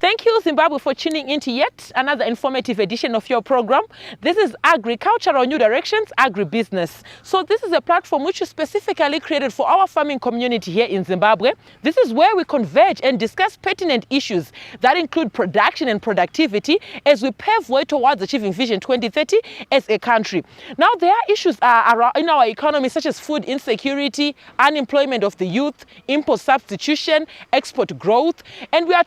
Thank you, Zimbabwe, for tuning into yet another informative edition of your program. This is Agricultural New Directions, Agribusiness. So this is a platform which is specifically created for our farming community here in Zimbabwe. This is where we converge and discuss pertinent issues that include production and productivity as we pave way towards achieving Vision 2030 as a country. Now, there are issues around in our economy such as food insecurity, unemployment of the youth, import substitution, export growth, and we are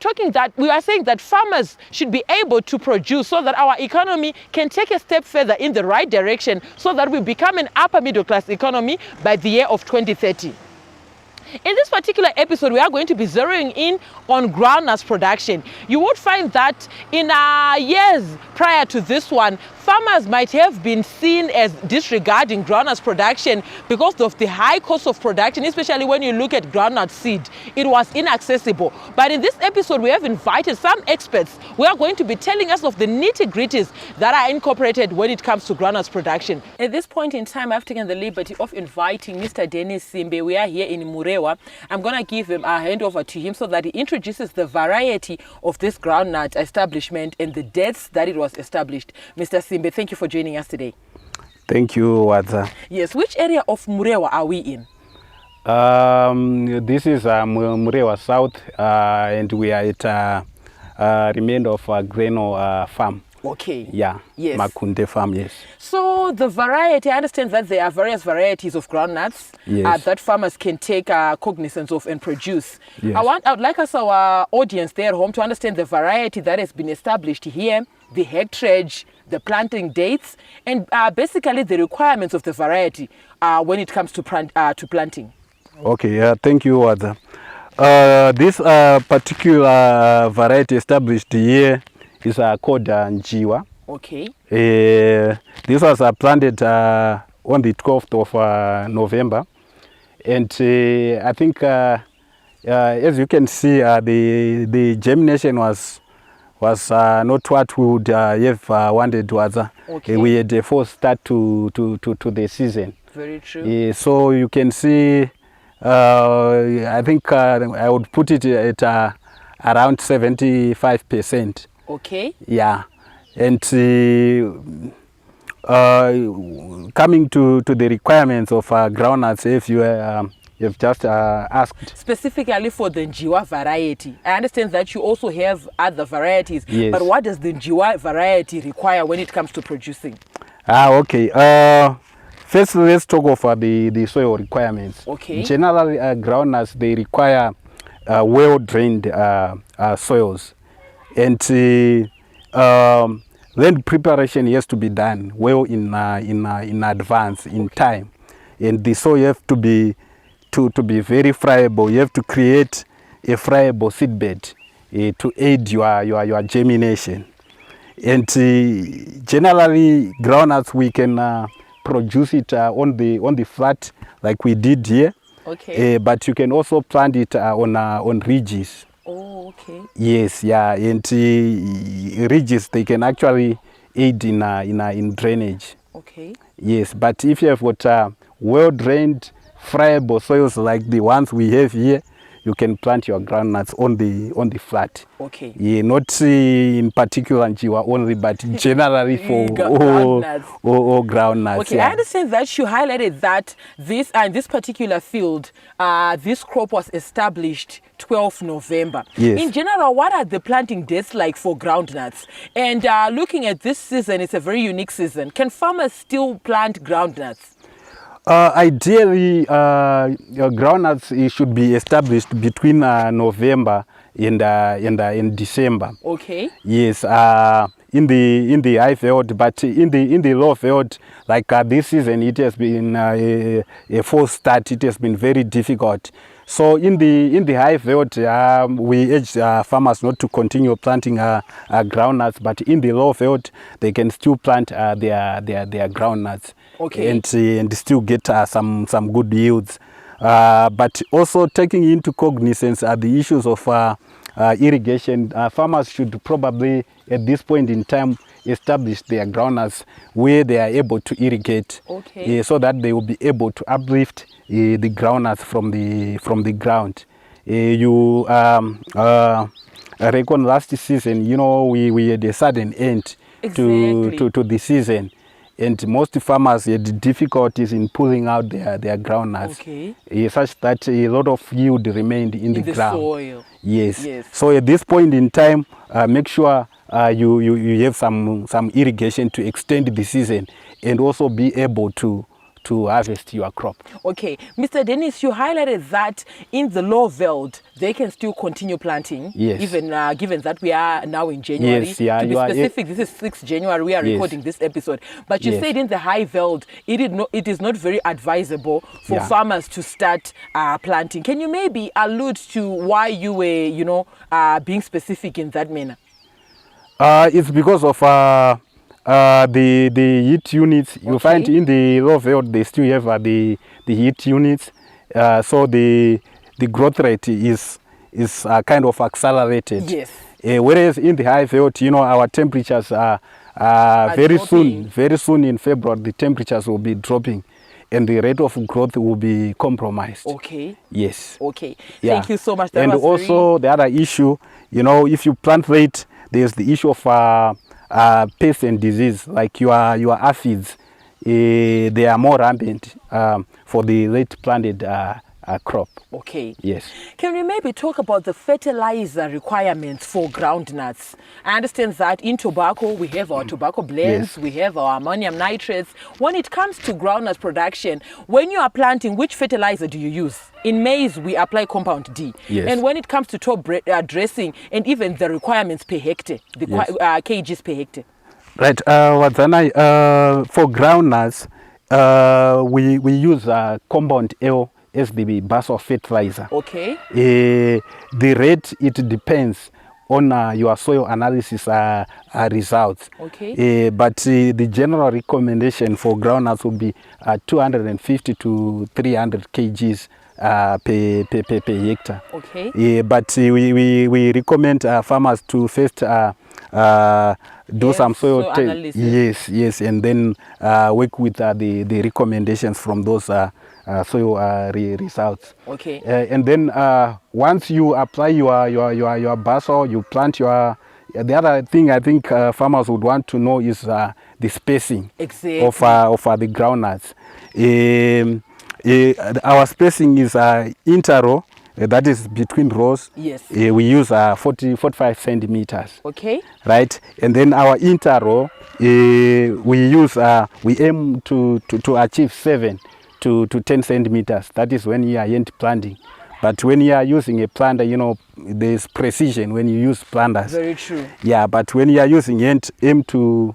saying that farmers should be able to produce so that our economy can take a step further in the right direction so that we become an upper middle class economy by the year of 2030. In this particular episode, we are going to be zeroing in on groundnuts production. You would find that in years prior to this one, farmers might have been seen as disregarding groundnuts production because of the high cost of production, especially when you look at groundnut seed. It was inaccessible. But in this episode, we have invited some experts who are going to be telling us of the nitty-gritties that are incorporated when it comes to groundnuts production. At this point in time, I've taken the liberty of inviting Mr. Dennis Simbe. We are here in Murewa. I'm going to give him a handover to him so that he introduces the variety of this groundnut establishment and the dates that it was established. Mr. Simbe, thank you for joining us today. Thank you, Wadza. Yes, which area of Murewa are we in? This is Murewa South, and we are at remainder of Greno farm. Okay. Yeah. Yes. Makunde farm, yes. So the variety, I understand that there are various varieties of groundnuts that farmers can take cognizance of and produce. Yes. I would like us, our audience there at home, to understand the variety that has been established here, the hectareage, the planting dates, and basically the requirements of the variety when it comes to planting. Okay, thank you, Wadza. This particular variety established here is called Njiwa. Okay. This was planted on the 12th of November. And I think, as you can see, the germination was not what we would have wanted. Okay. We had a false start to the season. Very true. So you can see, I think I would put it at around 75%. Okay. Yeah. And coming to the requirements of groundnuts, if you've just asked. Specifically for the Njiwa variety. I understand that you also have other varieties. Yes. But what does the Njiwa variety require when it comes to producing? Okay. First, let's talk of the soil requirements. Okay. Generally, groundnuts, they require well-drained soils. And then preparation has to be done well in advance, in time. And the soil have to be very friable. You have to create a friable seedbed to aid your germination. And generally, groundnuts we can produce it on the flat like we did here. Okay. But you can also plant it on ridges. Oh, okay. Yes, yeah, and ridges they can actually aid in drainage. Okay. Yes, but if you have got well-drained, friable soils like the ones we have here, you can plant your groundnuts on the flat. Okay. Yeah, not in particular Njiwa only, but generally for all groundnuts. Okay, yeah. I understand that you highlighted that this particular field, this crop was established 12th November. Yes. In general, what are the planting dates like for groundnuts? And looking at this season, it's a very unique season. Can farmers still plant groundnuts? Ideally, groundnuts should be established between November and December. Okay. Yes, in the high field, but in the low field, like this season, it has been a false start. It has been very difficult. So in the high field, we urge farmers not to continue planting groundnuts, but in the low field, they can still plant their groundnuts. Okay. And still get some good yields. But also taking into cognizance the issues of irrigation, farmers should probably at this point in time establish their groundnuts where they are able to irrigate. Okay. So that they will be able to uplift the groundnuts from the ground. reckon last season, you know, we had a sudden end Exactly. to the season. And most farmers had difficulties in pulling out their groundnuts, Okay. such that a lot of yield remained in the ground. Soil. Yes. Yes. So at this point in time, make sure you have some irrigation to extend the season and also be able to harvest your crop. Okay, Mr. Dennis, you highlighted that in the low veld, they can still continue planting. Yes. Even given that we are now in January. Yes, yeah, to be you are specific, this is 6th January, we are Yes. recording this episode. But you Yes. said in the high veld, it is not very advisable for Yeah. farmers to start planting. Can you maybe allude to why you were, being specific in that manner? It's because of the heat units. You Okay. find in the low veld they still have the heat units, so the growth rate is kind of accelerated. Yes. Whereas in the high veld, you know, our temperatures are very dropping. soon in February the temperatures will be dropping, and the rate of growth will be compromised. Okay. Yes. Okay. Yeah. Thank you so much. That And was also the other issue, you know, if you plant late, there's the issue of pest and disease, like your aphids. They are more rampant for the late planted crop. Okay. Yes. Can we maybe talk about the fertilizer requirements for groundnuts? I understand that in tobacco, we have our tobacco blends, Yes. we have our ammonium nitrates. When it comes to groundnut production, when you are planting, which fertilizer do you use? In maize, we apply compound D. Yes. And when it comes to top dressing and even the requirements per hectare, the Yes. kgs per hectare. Right. Wadzanai, for groundnuts, we use compound L as the basal fertilizer. Okay. The rate, it depends on your soil analysis results. Okay. But the general recommendation for groundnuts would be 250 to 300 kgs per hectare. Okay. But we recommend farmers to first do Yes, some soil analysis. yes, and then work with the recommendations from those soil results. Okay. And then once you apply your basal, you plant your. The other thing I think farmers would want to know is the spacing Exactly. of the groundnuts. Our spacing is interrow, that is between rows. Yes. We use 45 centimeters. Okay. Right, and then our interrow, we aim to achieve 7 to 10 centimeters. That is when you are end planting. But when you are using a planter, you know, there's precision when you use planters. Very true. Yeah, but when you are using end, aim to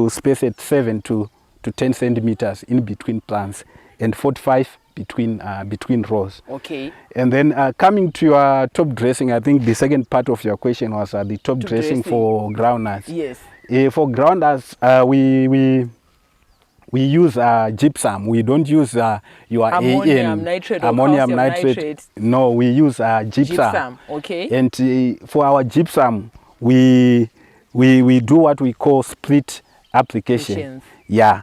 space at 7 to 10 centimeters in between plants, and 45 between rows. Okay. And then coming to your top dressing, I think the second part of your question was the top dressing for groundnuts. Yes. For groundnuts, we use gypsum. We don't use your Ammonium nitrate or ammonium calcium nitrate. nitrate. No, we use gypsum. Gypsum. Okay. And for our gypsum, we do what we call split application. Yeah.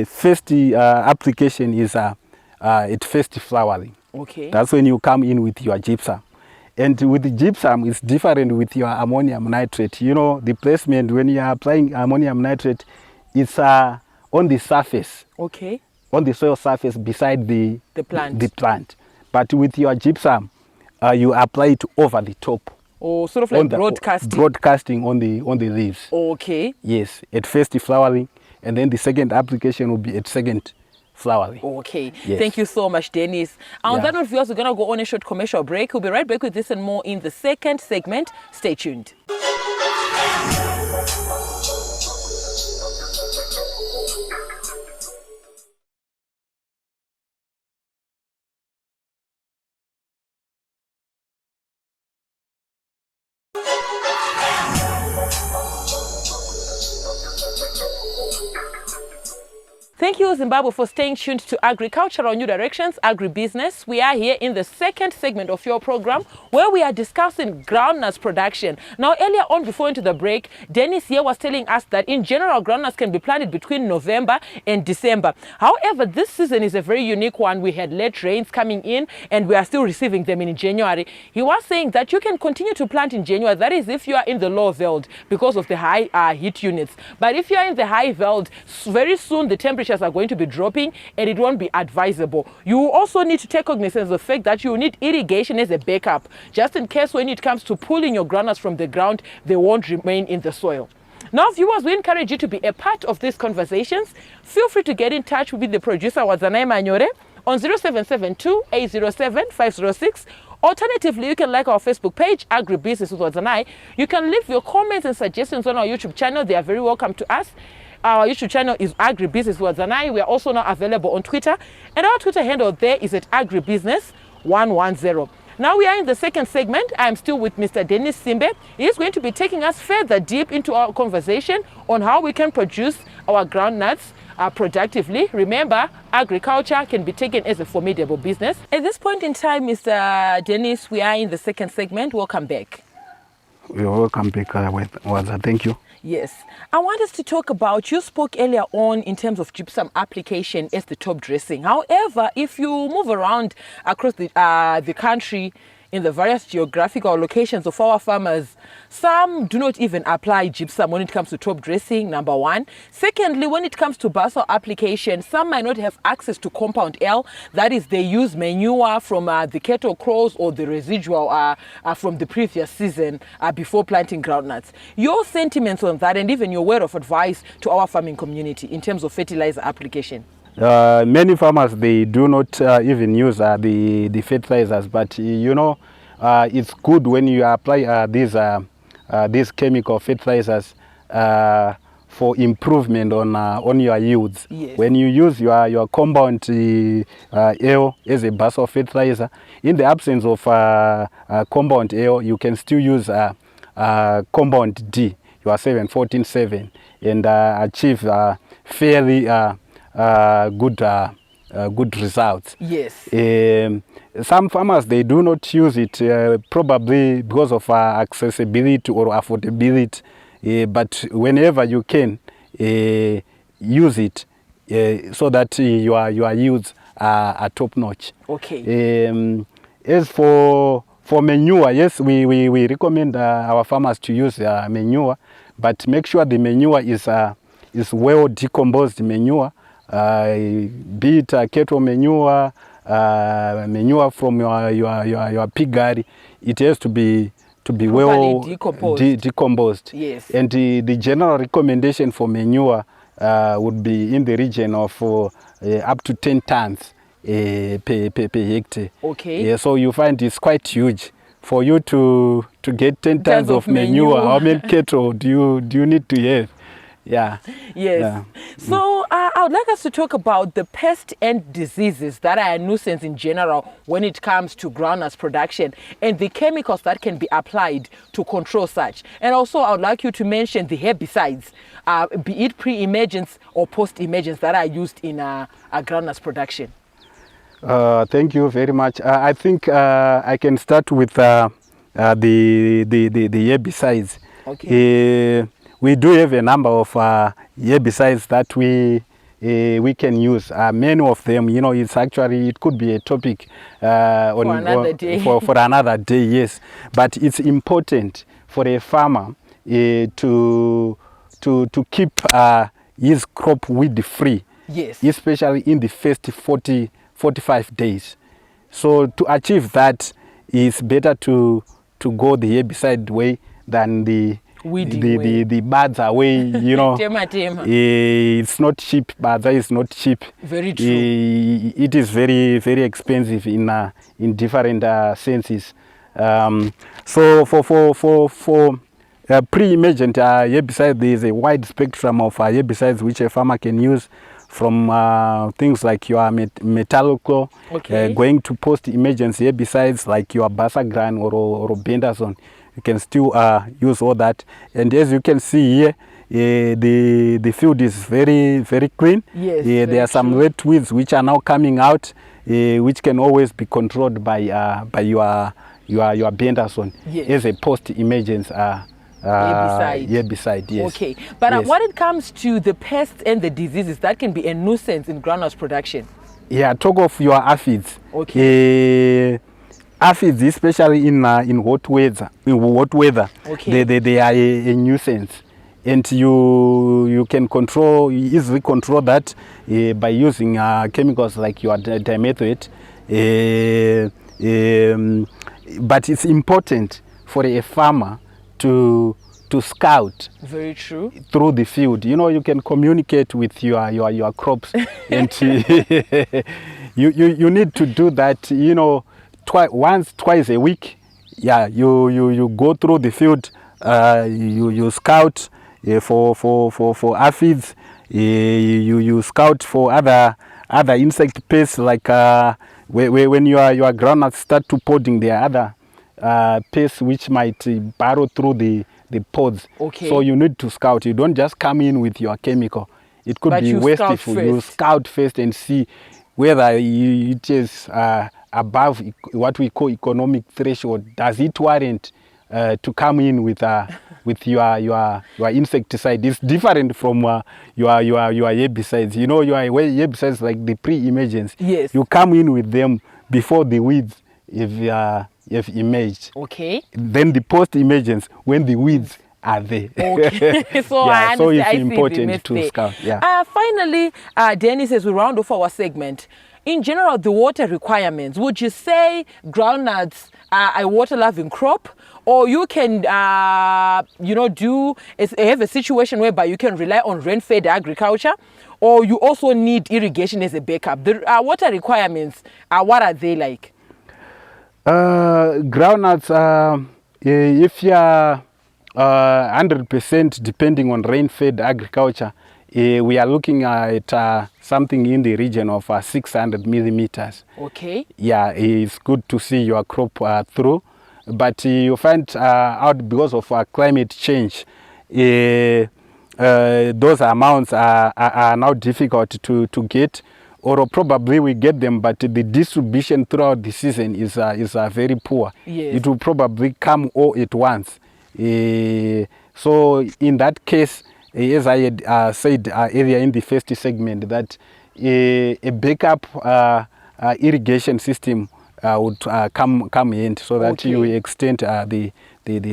First application is at first flowering. Okay. That's when you come in with your gypsum. And with the gypsum, it's different with your ammonium nitrate. You know, the placement when you are applying ammonium nitrate, it's on the surface. Okay. On the soil surface beside the plant. But with your gypsum, you apply it over the top. Oh, sort of like broadcasting. Broadcasting on the leaves. Okay. Yes, at first flowering, and then the second application will be at second flowering. Okay. Yes. Thank you so much, Dennis. On that note, viewers, we're going to go on a short commercial break. We'll be right back with this and more in the second segment. Stay tuned. Thank you, Zimbabwe, for staying tuned to Agricultural New Directions, Agribusiness. We are here in the second segment of your program where we are discussing groundnuts production. Now, earlier on, before into the break, Dennis here was telling us that in general, groundnuts can be planted between November and December. However, this season is a very unique one. We had late rains coming in and we are still receiving them in January. He was saying that you can continue to plant in January. That is if you are in the low veld because of the high heat units. But if you are in the high veld, very soon the temperatures are going to be dropping and it won't be advisable. You also need to take cognizance of the fact that you need irrigation as a backup, just in case when it comes to pulling your groundnuts from the ground, they won't remain in the soil. Now, viewers, we encourage you to be a part of these conversations. Feel free to get in touch with the producer, Wadzanai Manyore, on 0772-807-506. Alternatively, you can like our Facebook page, Agribusiness with Wadzanai. You can leave your comments and suggestions on our YouTube channel. They are very welcome to us. Our YouTube channel is Agribusiness with Wadzanai. We are also now available on Twitter. And our Twitter handle there is at Agribusiness110. Now we are in the second segment. I am still with Mr. Dennis Simbe. He is going to be taking us further deep into our conversation on how we can produce our groundnuts productively. Remember, agriculture can be taken as a formidable business. At this point in time, Mr. Dennis, we are in the second segment. Welcome back. You're welcome back, Wadza. Thank you. Yes. I want us to talk about, you spoke earlier on in terms of gypsum application as the top dressing. However, if you move around across the country in the various geographical locations of our farmers, some do not even apply gypsum when it comes to top dressing, number one. Secondly, when it comes to basal application, some might not have access to compound L. That is, they use manure from the cattle crows or the residual from the previous season before planting groundnuts. Your sentiments on that and even your word of advice to our farming community in terms of fertilizer application? Many farmers, they do not even use the fertilizers, but it's good when you apply these chemical fertilizers for improvement on your yields. Yes. When you use your compound L as a basal fertilizer, in the absence of compound L, you can still use compound D, your 7-14-7, and achieve fairly good results. Yes. Some farmers, they do not use it probably because of accessibility or affordability, but whenever you can, use it so that your yields are top notch. Okay. As for manure, yes, we recommend our farmers to use manure, but make sure the manure is well decomposed manure. Be it cattle manure, manure from your piggery, it has to be well decomposed. Yes. And the general recommendation for manure would be in the region of up to 10 tons per hectare. Okay. Yeah, so you find it's quite huge. For you to get 10 tons of manure, how many cattle do you need to have? Yeah. Yes. Yeah. So I would like us to talk about the pests and diseases that are a nuisance in general when it comes to groundnuts production and the chemicals that can be applied to control such. And also I would like you to mention the herbicides, be it pre-emergence or post-emergence, that are used in groundnuts production. Thank you very much. I think I can start with the herbicides. Okay. We do have a number of herbicides that we can use. Many of them, it could be a topic for another day. For another day, yes. But it's important for a farmer to keep his crop weed free. Yes. Especially in the first 45 days. So to achieve that, it's better to go the herbicide way than the birds away, It's not cheap. Birds is not cheap. Very true. It is very, very expensive in different senses. So for pre-emergent herbicide, there is a wide spectrum of herbicides which a farmer can use, from things like your metallochlor, okay, going to post-emergency herbicides like your basagran or bendazone. You can still use all that. And as you can see here, the field is very clean. Yes, There are some wet weeds which are now coming out, which can always be controlled by your bendazone as a post-emergence herbicide. Yes. Okay, but yes. when it comes to the pests and the diseases that can be a nuisance in groundnut production. Yeah, talk of your aphids. Okay. Aphids, especially in hot weather. Okay. They are a nuisance, and you can easily control that by using chemicals like your dimethoate. But it's important for a farmer to scout. Very true. Through the field. You know, you can communicate with your crops, and you need to do that. You know, twice a week. Yeah, you go through the field. You scout for aphids. You scout for other insect pests, like when your groundnuts start to podding, there are other pests which might burrow through the pods. Okay. So you need to scout. You don't just come in with your chemical. It could be wasteful. You scout first and see whether it is above what we call economic threshold. Does it warrant to come in with your insecticide? It's different from your herbicides. You know, your herbicides, like the pre-emergence. Yes. You come in with them before the weeds have emerged. Okay. Then the post-emergence, when the weeds are there. Okay. So yeah, so it's important to scout. Yeah. Finally, Dennis, as we round off our segment, in general, the water requirements, would you say groundnuts are a water-loving crop? Or you can, have a situation whereby you can rely on rain-fed agriculture, or you also need irrigation as a backup? The water requirements, what are they like? Groundnuts, if you are 100% depending on rain-fed agriculture, we are looking at something in the region of 600 millimeters. Okay. Yeah, it's good to see your crop through, but you find out because of climate change, those amounts are now difficult to get, or probably we get them, but the distribution throughout the season is very poor. Yes. It will probably come all at once. So in that case, as I had said earlier in the first segment, that a backup irrigation system would come in, so that you extend the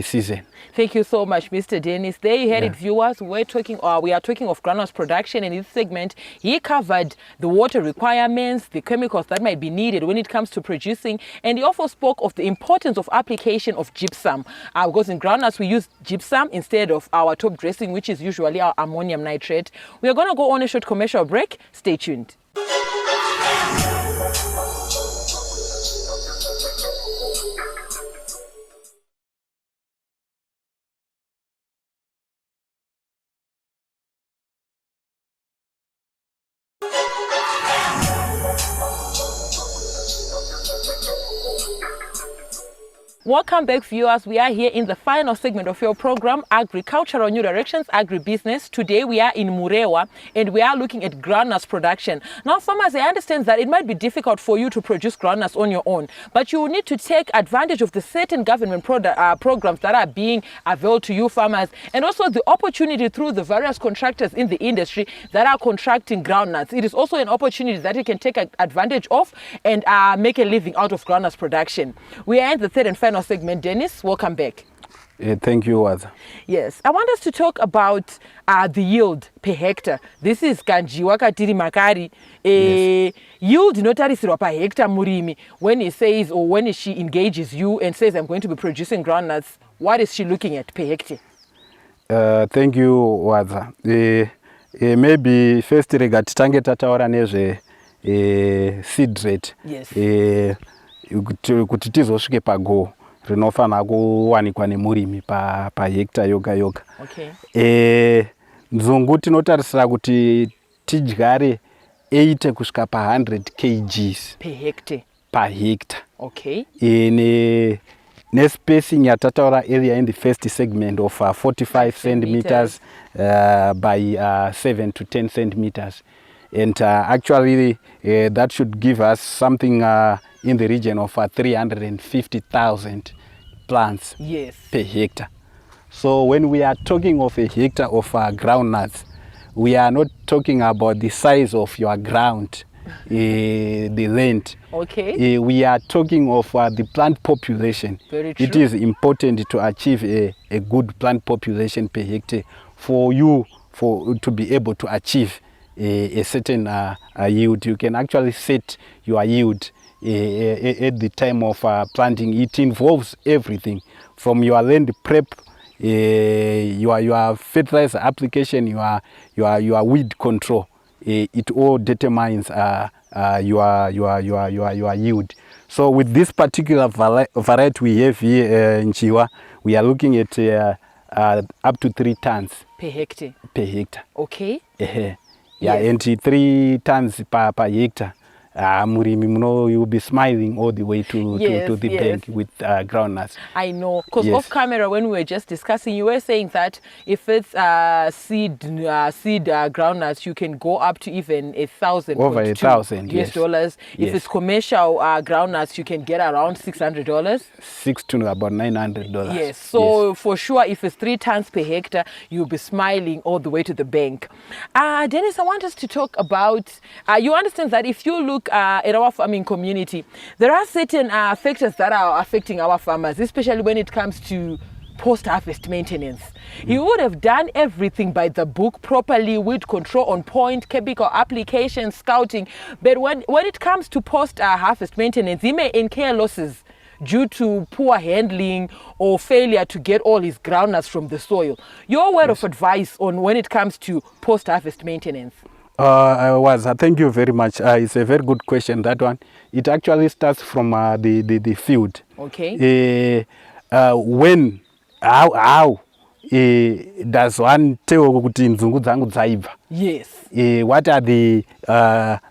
season. Thank you so much, Mr. Dennis. There you had it, viewers. We are talking of groundnuts production, and in this segment, he covered the water requirements, the chemicals that might be needed when it comes to producing, and he also spoke of the importance of application of gypsum. Because in groundnuts, we use gypsum instead of our top dressing, which is usually our ammonium nitrate. We are going to go on a short commercial break. Stay tuned. Welcome back, viewers. We are here in the final segment of your program, Agricultural New Directions, Agribusiness. Today we are in Murewa and we are looking at groundnuts production. Now, farmers, I understand that it might be difficult for you to produce groundnuts on your own, but you will need to take advantage of the certain government programs that are being availed to you farmers, and also the opportunity through the various contractors in the industry that are contracting groundnuts. It is also an opportunity that you can take advantage of and make a living out of groundnuts production. We are in the third and final segment. Dennis, welcome back. Thank you, Wadza. Yes, I want us to talk about the yield per hectare. This is kanjiwa katiri makari. Yield notarisirwa per hectare murimi. When he says, or when she engages you and says, I'm going to be producing groundnuts, what is she looking at per hectare? Thank you, Wadza. Maybe first titange tataura nezve seed rate. Yes. Kuti tizosvike pago rinofanira kuwanikwa nemurimi pa hectare yoga yoga. Okay. Nzungu tinotarisira kuti tidyare 80 kusvika pa 100 kgs per hectare. Per hectare. Okay. nespacing yatataura area in the first segment of 45 centimeters by 7 to 10 centimeters. And actually that should give us something in the region of 350,000 plants per hectare. So when we are talking of a hectare of groundnuts, we are not talking about the size of your ground, the land. Okay. We are talking of the plant population. Very true. It is important to achieve a good plant population per hectare for you to be able to achieve a certain yield. You can actually set your yield at the time of planting. It involves everything from your land prep, your fertilizer application, your weed control. It all determines your yield. So with this particular variety we have here in Chiwa, we are looking at up to 3 tons per hectare. Per hectare. Okay. Yeah, Yes. and 3 tons per hectare. Murimi, you'll be smiling all the way to the bank with groundnuts. I know, because off camera when we were just discussing, you were saying that if it's seed groundnuts, you can go up to even $1,000, over $1,000 US dollars. If it's commercial groundnuts, you can get around $600. $600 to about $900. Yes, so for sure, if it's 3 tons per hectare, you'll be smiling all the way to the bank. Dennis, I want us to talk about. You understand that if you look at our farming community, there are certain factors that are affecting our farmers, especially when it comes to post-harvest maintenance. You would have done everything by the book properly, weed control on point, chemical application, scouting, but when it comes to post-harvest maintenance, he may incur losses due to poor handling or failure to get all his groundnuts from the soil. Your word of advice on when it comes to post-harvest maintenance? Thank you very much. It's a very good question, that one. It actually starts from the field. Okay. How does one tell kuti nzungu dzangu dzaibva? Yes. What are the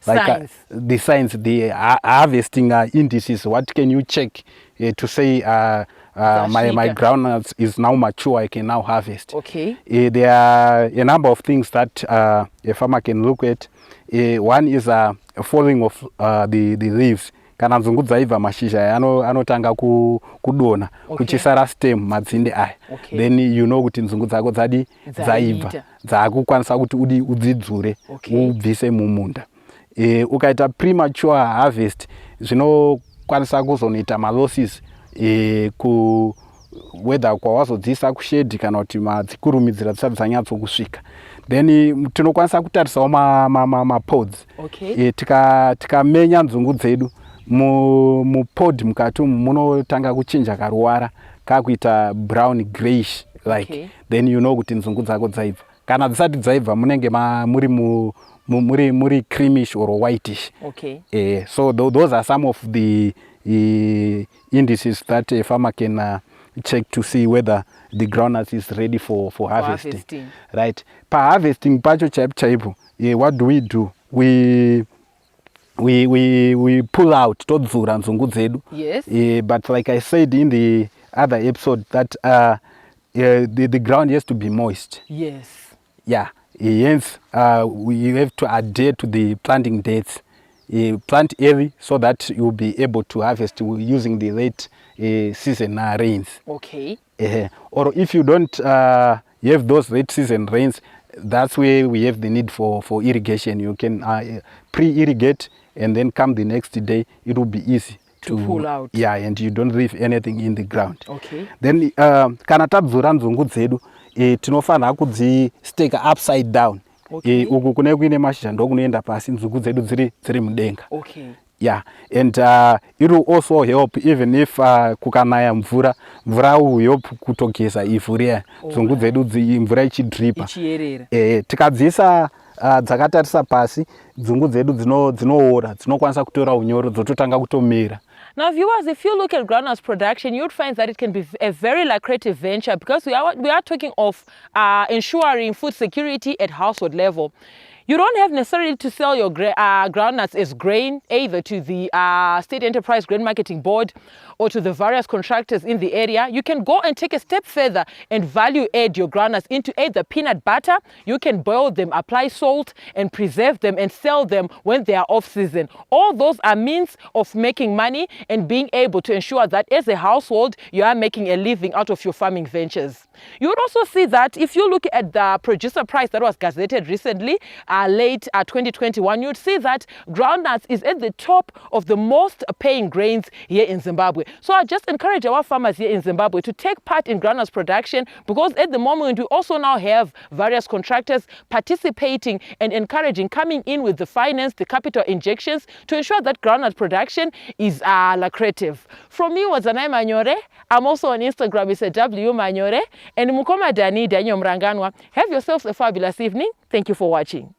signs? The signs, the harvesting indices? What can you check to say my groundnuts is now mature, I can now harvest? Okay. There are a number of things that a farmer can look at. One is falling of the leaves. Kana nzungu dzaiva mashizha anotanga kudona kuchisara stem madzinde aya. Then you know kuti nzungu dzako dzaibva dzakukwanisa kuti udzidzure ubvise mumunda. Ukaita premature harvest zvinokwanisa kuzonoita malosses whether kwawazodziisa kushedi kana kuti madzikurumidzira dzisati dzanyatsokusvika. Then tinokwanisa kutarisawo mapods. Tikamenya nzungu dzedu mupod mukati munotanga kuchinja karuwara kakuita brown grayish like. Then you know kuti nzungu dzako dzaibva. Kana dzisati dzaibva munenge muri creamish or whitish. So those are some of the indices that a farmer can check to see whether the groundnut is ready for harvesting. Right. Pa harvesting pacho chaipo, what do? We pull out todzura nzungu dzedu. Yes. But like I said in the other episode, that the ground has to be moist. Yes. Yeah. Hence, we have to adhere to the planting dates. Plant early so that you'll be able to harvest using the late season rains. Okay. Or if you don't have those late season rains, that's where we have the need for irrigation. You can pre-irrigate, and then come the next day, it will be easy to pull out. Yeah, and you don't leave anything in the ground. Okay. Then kana tadzura nzungu dzedu tinofanira kudzisteka upside down. Uku kune kuine mashizha ndokunoenda pasi, nzungu dzedu dziri mudenga. Okay. Yeah, and it will also help even if kukanaya mvura will help kutogeza ivhu riya, nzungu dzedu mvura ichidripa. Tikadziisa dzakatarisa pasi, nzungu dzedu dzinoora, dzinokwanisa kutora unyoro, dzototanga kutomera. Now, viewers, if you look at Groundnuts Production, you would find that it can be a very lucrative venture because we are talking of ensuring food security at household level. You don't have necessarily to sell your groundnuts as grain either to the State Enterprise Grain Marketing Board or to the various contractors in the area. You can go and take a step further and value add your groundnuts into either peanut butter. You can boil them, apply salt and preserve them and sell them when they are off season. All those are means of making money and being able to ensure that as a household you are making a living out of your farming ventures. You would also see that if you look at the producer price that was gazetted recently, late 2021, you'd see that groundnuts is at the top of the most paying grains here in Zimbabwe. So I just encourage our farmers here in Zimbabwe to take part in groundnuts production, because at the moment we also now have various contractors participating and encouraging, coming in with the finance, the capital injections to ensure that groundnut production is lucrative. From me, Wadzanai Manyore. I'm also on Instagram, it's a W Manyore, and Mukoma Dani Daniel Mranganwa. Have yourselves a fabulous evening. Thank you for watching.